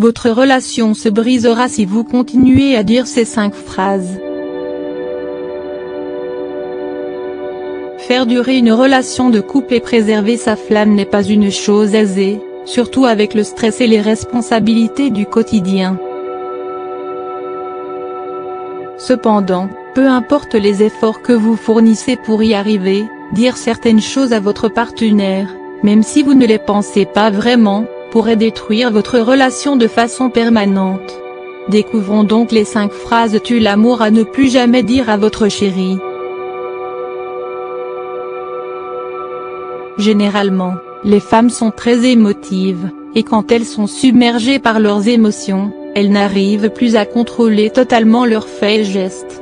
Votre relation se brisera si vous continuez à dire ces 5 phrases. Faire durer une relation de couple et préserver sa flamme n'est pas une chose aisée, surtout avec le stress et les responsabilités du quotidien. Cependant, peu importe les efforts que vous fournissez pour y arriver, dire certaines choses à votre partenaire, même si vous ne les pensez pas vraiment, pourrait détruire votre relation de façon permanente. Découvrons donc les 5 phrases tue l'amour à ne plus jamais dire à votre chéri. Généralement, les femmes sont très émotives, et quand elles sont submergées par leurs émotions, elles n'arrivent plus à contrôler totalement leurs faits et gestes.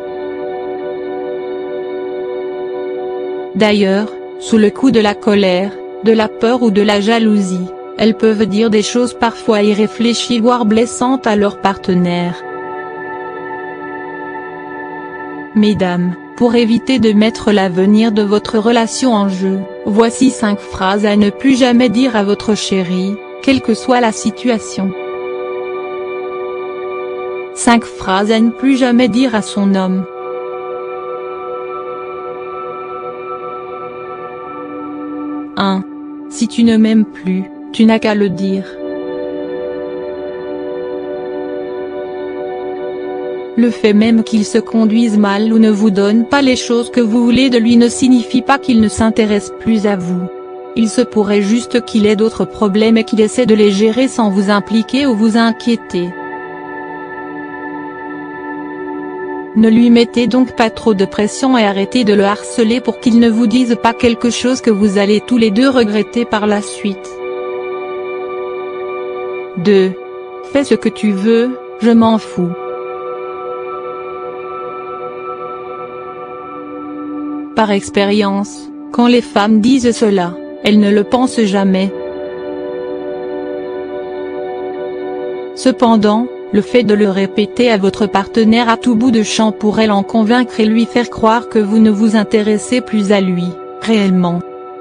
D'ailleurs, sous le coup de la colère, de la peur ou de la jalousie, elles peuvent dire des choses parfois irréfléchies voire blessantes à leur partenaire. Mesdames, pour éviter de mettre l'avenir de votre relation en jeu, voici 5 phrases à ne plus jamais dire à votre chéri, quelle que soit la situation. 5 phrases à ne plus jamais dire à son homme. 1. Si tu ne m'aimes plus, tu n'as qu'à le dire. Le fait même qu'il se conduise mal ou ne vous donne pas les choses que vous voulez de lui ne signifie pas qu'il ne s'intéresse plus à vous. Il se pourrait juste qu'il ait d'autres problèmes et qu'il essaie de les gérer sans vous impliquer ou vous inquiéter. Ne lui mettez donc pas trop de pression et arrêtez de le harceler pour qu'il ne vous dise pas quelque chose que vous allez tous les deux regretter par la suite. 2. Fais ce que tu veux, je m'en fous. Par expérience, quand les femmes disent cela, elles ne le pensent jamais. Cependant, le fait de le répéter à votre partenaire à tout bout de champ pourrait l'en convaincre et lui faire croire que vous ne vous intéressez plus à lui, réellement.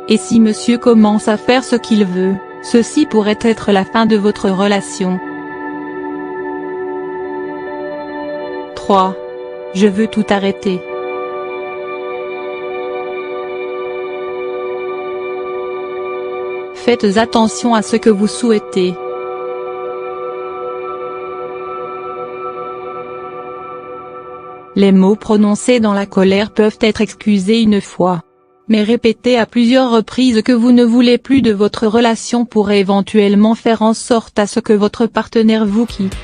Et si monsieur commence à faire ce qu'il veut, ceci pourrait être la fin de votre relation. 3. Je veux tout arrêter. Faites attention à ce que vous souhaitez. Les mots prononcés dans la colère peuvent être excusés une fois. Mais répéter à plusieurs reprises que vous ne voulez plus de votre relation pourrait éventuellement faire en sorte à ce que votre partenaire vous quitte.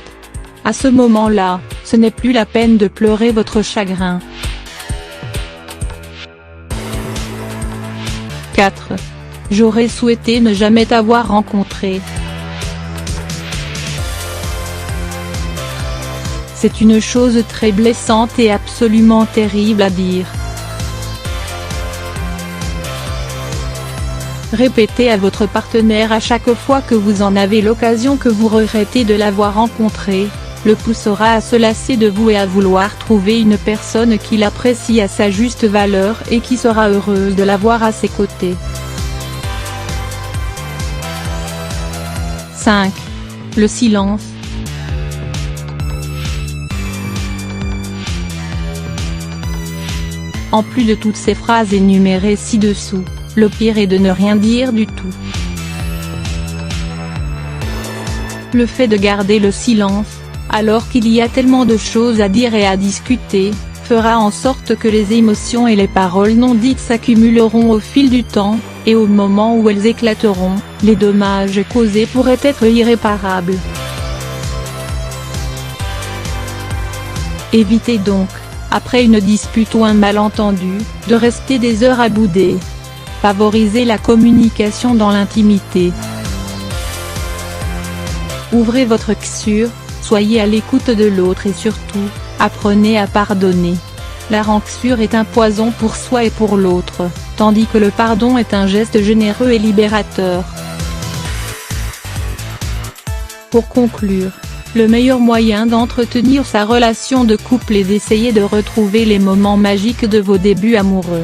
À ce moment-là, ce n'est plus la peine de pleurer votre chagrin. 4. J'aurais souhaité ne jamais t'avoir rencontré. C'est une chose très blessante et absolument terrible à dire. Répétez à votre partenaire à chaque fois que vous en avez l'occasion que vous regrettez de l'avoir rencontré, le poussera à se lasser de vous et à vouloir trouver une personne qu'il apprécie à sa juste valeur et qui sera heureuse de l'avoir à ses côtés. 5. Le silence. En plus de toutes ces phrases énumérées ci-dessous, le pire est de ne rien dire du tout. Le fait de garder le silence, alors qu'il y a tellement de choses à dire et à discuter, fera en sorte que les émotions et les paroles non dites s'accumuleront au fil du temps, et au moment où elles éclateront, les dommages causés pourraient être irréparables. Évitez donc, après une dispute ou un malentendu, de rester des heures à bouder. Favorisez la communication dans l'intimité. Ouvrez votre cœur, soyez à l'écoute de l'autre et surtout, apprenez à pardonner. La rancune est un poison pour soi et pour l'autre, tandis que le pardon est un geste généreux et libérateur. Pour conclure, le meilleur moyen d'entretenir sa relation de couple est d'essayer de retrouver les moments magiques de vos débuts amoureux.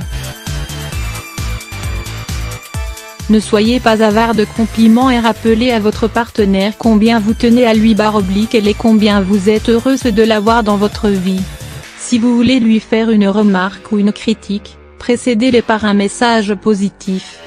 Ne soyez pas avare de compliments et rappelez à votre partenaire combien vous tenez à lui /elle et combien vous êtes heureuse de l'avoir dans votre vie. Si vous voulez lui faire une remarque ou une critique, précédez-les par un message positif.